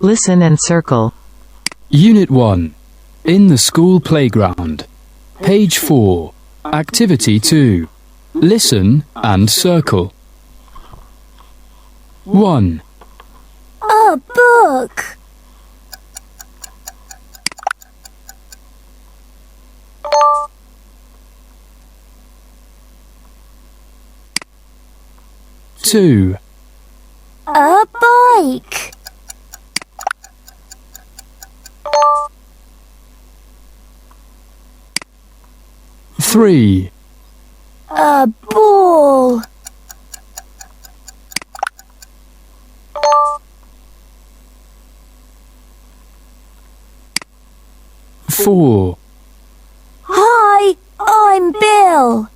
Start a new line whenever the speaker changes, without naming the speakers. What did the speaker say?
Listen and circle.
Unit 1. In the school playground. Page 4. Activity 2. Listen and circle. 1.
A book.
Two.
A bike.
Three.
A ball.
Four.
Hi, I'm Bill.